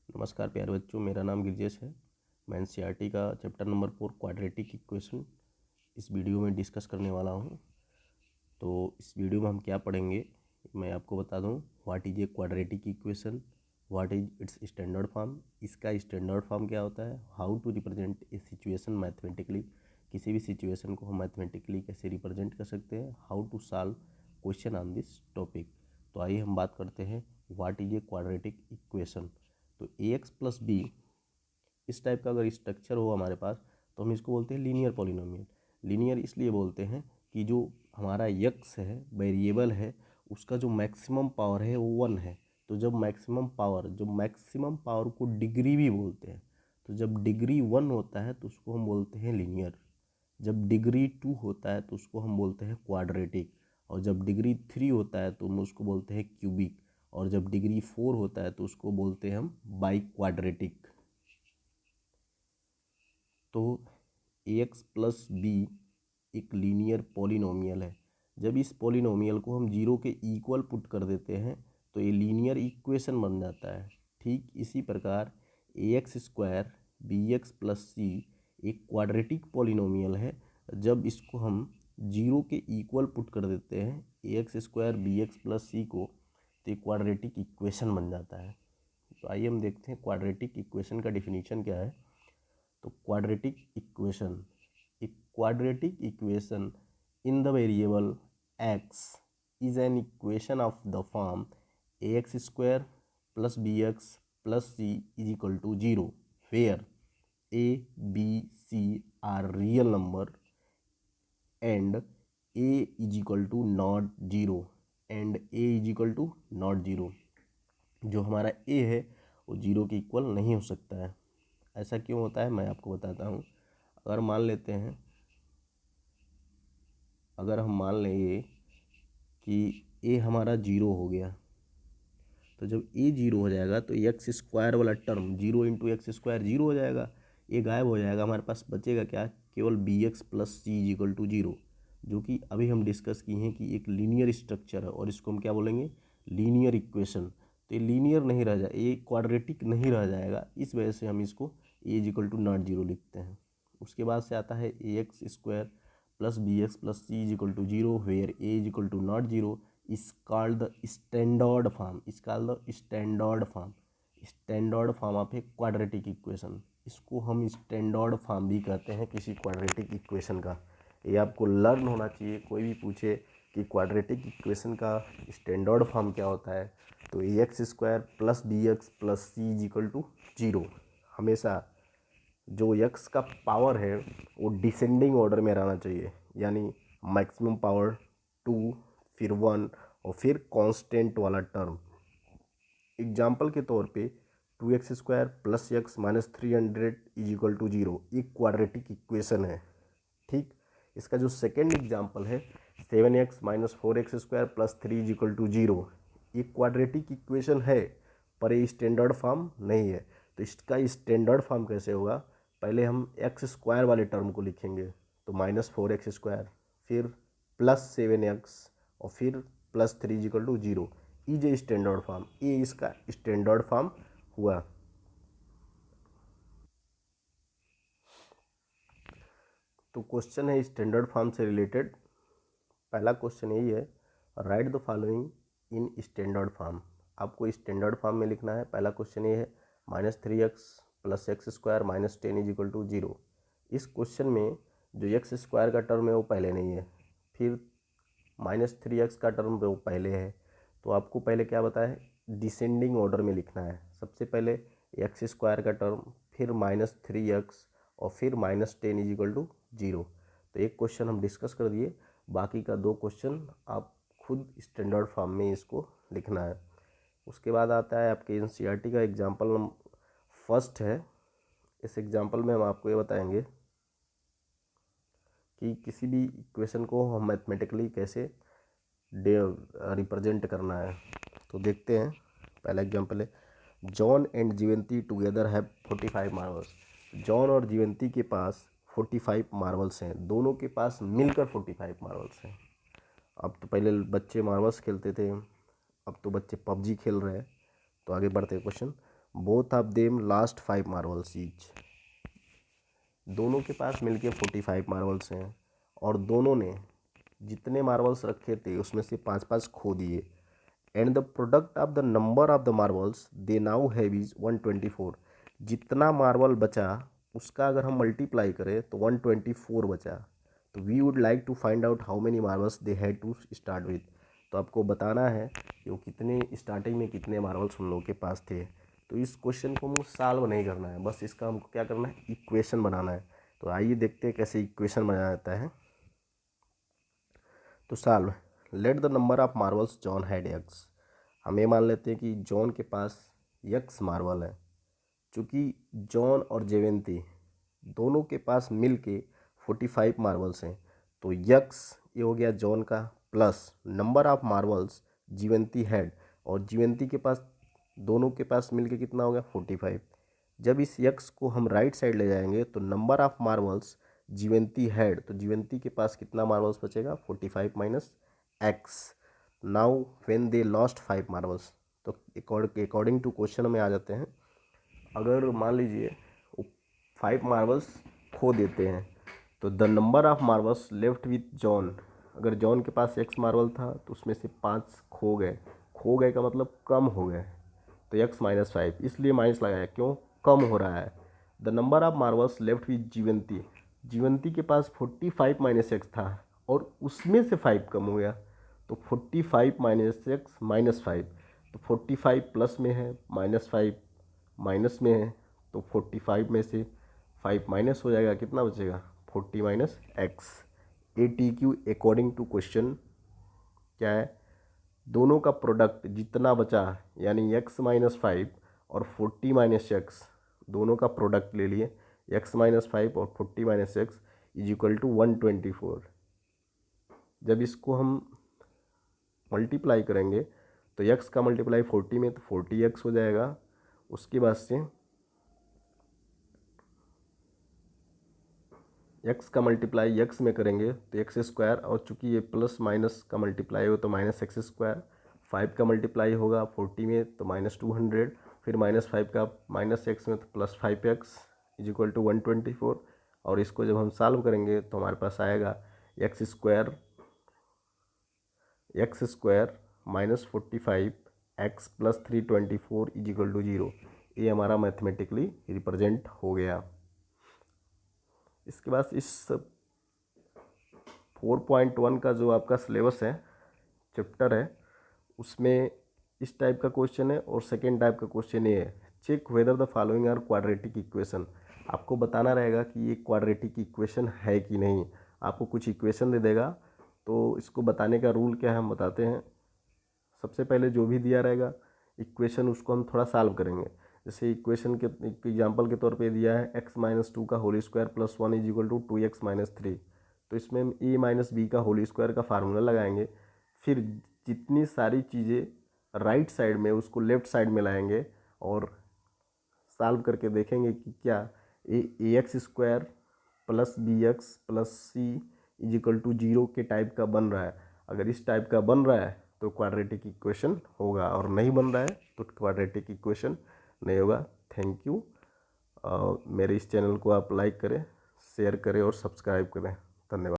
नमस्कार प्यारे बच्चों, मेरा नाम गिरजेश है। मैं एनसीईआरटी का चैप्टर नंबर 4 क्वाड्रेटिक इक्वेशन इस वीडियो में डिस्कस करने वाला हूं। तो इस वीडियो में हम क्या पढ़ेंगे, मैं आपको बता दूं। What is a quadratic equation, what is its standard form, इसका स्टैंडर्ड फॉर्म क्या होता है, how to represent a situation mathematically, किसी भी सिचुएशन को हम मैथमेटिकली कैसे रिप्रेजेंट कर सकते हैं, how to solve question on this topic. तो आइए हम बात करते हैं what is a quadratic equation. तो ए एक्स प्लस बी इस टाइप का अगर स्ट्रक्चर हो हमारे पास तो हम इसको बोलते हैं लीनियर पॉलिनोमियल। लीनियर इसलिए बोलते हैं कि जो हमारा यक्स है, वेरिएबल है, उसका जो मैक्सिमम पावर है वो 1 है। तो जब मैक्सिमम पावर को डिग्री भी बोलते हैं। तो जब डिग्री 1 होता है तो उसको हम बोलते हैं लीनियर। जब डिग्री 2 होता है तो उसको हम बोलते हैं क्वाड्रेटिक। और जब डिग्री 3 होता है तो हम उसको बोलते हैं क्यूबिक। और जब डिग्री 4 होता है तो उसको बोलते हैं हम बाई क्वाड्रेटिक। तो ए एक्स प्लस बी एक लीनियर पॉलिनोमियल है। जब इस पॉलिनोमियल को हम जीरो के इक्वल पुट कर देते हैं तो ये लीनियर इक्वेशन बन जाता है। ठीक इसी प्रकार a x square b x plus c एक क्वाड्रेटिक पॉलिनोमियल है। जब इसको हम जीरो के इक्वल पुट कर देते हैं a x square b x plus c को, तो एक क्वाड्रेटिक इक्वेशन बन जाता है। तो आइए हम देखते हैं क्वाड्रेटिक इक्वेशन का डिफिनीशन क्या है। तो quadratic equation in the variable x is an equation of the form ax square plus bx plus c is equal to 0 where a, b, c are real number and a is equal to not 0 and a is equal to not 0। जो हमारा a है वो 0 के equal नहीं हो सकता है। ऐसा क्यों होता है मैं आपको बताता हूँ। अगर मान लेते हैं, अगर हम मान लेंगे कि a हमारा 0 हो गया, तो जब a 0 हो जाएगा तो एक्स स्क्वायर वाला टर्म 0 इंटू एक्स स्क्वायर 0 हो जाएगा, ये गायब हो जाएगा। हमारे पास बचेगा क्या, केवल b x plus c is equal to 0, जो कि अभी हम डिस्कस किए हैं कि एक लीनियर स्ट्रक्चर है और इसको हम क्या बोलेंगे, लीनियर इक्वेशन। तो ये लीनियर नहीं रह जाए, ये क्वाड्रेटिक नहीं रह जाएगा, इस वजह से हम इसको a is equal to not 0 लिखते हैं। उसके बाद से आता है a x square plus b x plus c is equal to 0 where a is equal to not 0 is called the standard form, is called the standard form of a quadratic equation। इसको हम standard form भी कहते हैं किसी quadratic equation का। ये आपको learn होना चाहिए। कोई भी पूछे कि क्वाड्रेटिक इक्वेशन का स्टैंडर्ड फॉर्म क्या होता है, तो a x square plus b x plus c is equal to 0। हमेशा जो एक्स का पावर है वो डिसेंडिंग ऑर्डर में रहना चाहिए, यानी मैक्सिमम पावर 2, फिर 1 और फिर कांस्टेंट वाला टर्म। एग्जाम्पल के तौर पे 2x square plus x minus 300 is equal to 0 एक क्वाड्रेटिक इक्वेशन है। ठीक, इसका जो सेकेंड एग्जाम्पल है 7x minus 4x square plus 3 is equal to 0, एक क्वाड्रेटिक इक्वेशन है पर ये स्टैंडर्ड फॉर्म नहीं है। तो इसका स्टैंडर्ड फॉर्म कैसे होगा, पहले हम एक्स स्क्वायर वाले टर्म को लिखेंगे, तो माइनस 4x स्क्वायर फिर प्लस 7x और फिर plus 3 equal to 0 is a standard form. ये इसका स्टैंडर्ड फॉर्म हुआ। तो क्वेश्चन है स्टैंडर्ड फॉर्म से रिलेटेड। पहला क्वेश्चन यही है, write the following in standard form. आपको स्टैंडर्ड फॉर्म में लिखना है। पहला क्वेश्चन ये है minus 3x plus x square minus 10 is equal to 0। इस क्वेश्चन में जो एक्स स्क्वायर का टर्म है वो पहले नहीं है, फिर माइनस 3x का टर्म वो पहले है। तो आपको पहले क्या बताया, डिसेंडिंग ऑर्डर में लिखना है। सबसे पहले एक्स स्क्वायर का टर्म, फिर माइनस 3x और फिर माइनस 10 इज इक्वल टू 0। तो एक क्वेश्चन हम डिस्कस कर दिए, बाकी का 2 क्वेश्चन आप खुद स्टैंडर्ड फॉर्म में इसको लिखना है। उसके बाद आता है आपके एनसीईआरटी का एग्जाम्पल फर्स्ट है। इस एग्जाम्पल में हम आपको ये बताएंगे कि किसी भी इक्वेशन को हम मैथमेटिकली कैसे रिप्रेजेंट करना है। तो देखते हैं, पहला एग्जांपल है John and Jeevanti together have 45 marbles. John और जीवंती के पास 45 मार्बल्स हैं, दोनों के पास मिलकर 45 मार्बल्स हैं। अब तो पहले बच्चे मार्बल्स खेलते थे, अब तो बच्चे पबजी खेल रहे हैं। तो आगे बढ़ते हैं question, both of them last 5 marbles each. दोनों के पास मिलके 45 मार्बल्स हैं और दोनों ने जितने मार्बल्स रखे थे उसमें से 5-5 खो दिए। And the product of the number of the marbles they now have is 124। जितना मार्बल बचा उसका अगर हम मल्टीप्लाई करें तो 124 बचा। तो we would like to find out how many marbles they had to start with. तो आपको बताना है कि वो कितने स्टार्टिंग में कितने मार्बल्स उन लोगों के पास थे। तो इस क्वेश्चन को हमको सॉल्व नहीं करना है, बस इसका हमको क्या करना है, इक्वेशन बनाना है। तो आइए देखते हैं कैसे इक्वेशन बनाया जाता है। तो solve, let the number of marbles John had x. हम ये मान लेते हैं कि जॉन के पास एक्स मार्बल है। चूँकि जॉन और जेवेंती दोनों के पास मिल के 45 मार्बल्स हैं, तो यक्स ये हो गया जॉन का, plus number of marbles Jeevanti had, और जीवंती के पास दोनों के पास मिल के कितना हो गया 45। जब इस यक्स को हम राइट साइड ले जाएंगे तो number of marbles Jeevanti had, तो जीवंती के पास कितना मार्बल्स बचेगा 45 minus x. Now when they lost 5 marbles, तो अकॉर्डिंग टू क्वेश्चन में आ जाते हैं। अगर मान लीजिए 5 मार्बल्स खो देते हैं तो the number of marbles left with John, अगर जॉन के पास एक्स मार्बल था तो उसमें से 5 खो गए। खो गए का मतलब कम हो गए, तो एक्स माइनस 5, इसलिए माइनस लगाया, क्यों, कम हो रहा है। The number of marbles left with Jeevanti, Jeevanti के पास 45 माइनस एक्स था और उसमें से 5 कम हो गया, तो 45 माइनस एक्स माइनस 5, तो 45 प्लस में है, माइनस 5 माइनस में है, तो 45 में से 5 माइनस हो जाएगा, कितना बचेगा 40 minus x. ATQ according to question क्या है, दोनों का प्रोडक्ट जितना बचा, यानी x माइनस 5 और 40 माइनस एक्स, दोनों का प्रोडक्ट ले लिए, x माइनस 5 और 40 minus x is equal to 124। जब इसको हम मल्टीप्लाई करेंगे तो x का मल्टीप्लाई 40 में तो 40x हो जाएगा। उसके बाद से x का मल्टीप्लाई x में करेंगे तो एक्स स्क्वायर, और चूंकि ये प्लस माइनस का मल्टीप्लाई हो तो माइनस एक्स स्क्वायर। 5 का मल्टीप्लाई होगा 40 में तो माइनस 200, फिर माइनस 5 का माइनस एक्स में तो plus 5x is equal to 124। और इसको जब हम सॉल्व करेंगे तो हमारे पास आएगा x square minus 45 x plus 324 is equal to 0। ये हमारा मैथमेटिकली रिप्रेजेंट हो गया। इसके बाद इस 4.1 का जो आपका सिलेबस है, चैप्टर है, उसमें इस टाइप का क्वेश्चन है और सेकेंड टाइप का क्वेश्चन ये है, check whether the following are quadratic equation. आपको बताना रहेगा कि ये क्वाड्रेटिक इक्वेशन है कि नहीं। आपको कुछ इक्वेशन दे देगा तो इसको बताने का रूल क्या है हम बताते हैं। सबसे पहले जो भी दिया रहेगा इक्वेशन, उसको हम थोड़ा सॉल्व करेंगे। जैसे इक्वेशन के एग्जांपल के तौर पे दिया है x माइनस 2 का whole square plus 1 is equal to 2x minus 3, तो इसमें हम a माइनस बी का होल स्क्वायर का फार्मूला लगाएंगे। फिर जितनी सारी चीज़ें राइट साइड में उसको लेफ्ट साइड में लाएंगे और सॉल्व करके देखेंगे कि क्या a x square plus b x plus c is equal to 0 के टाइप का बन रहा है। अगर इस टाइप का बन रहा है तो क्वाड्रेटिक इक्वेशन होगा, और नहीं बन रहा है तो क्वाड्रेटिक इक्वेशन नहीं होगा। Thank you. मेरे इस चैनल को आप लाइक करें, शेयर करें और सब्सक्राइब करें। धन्यवाद।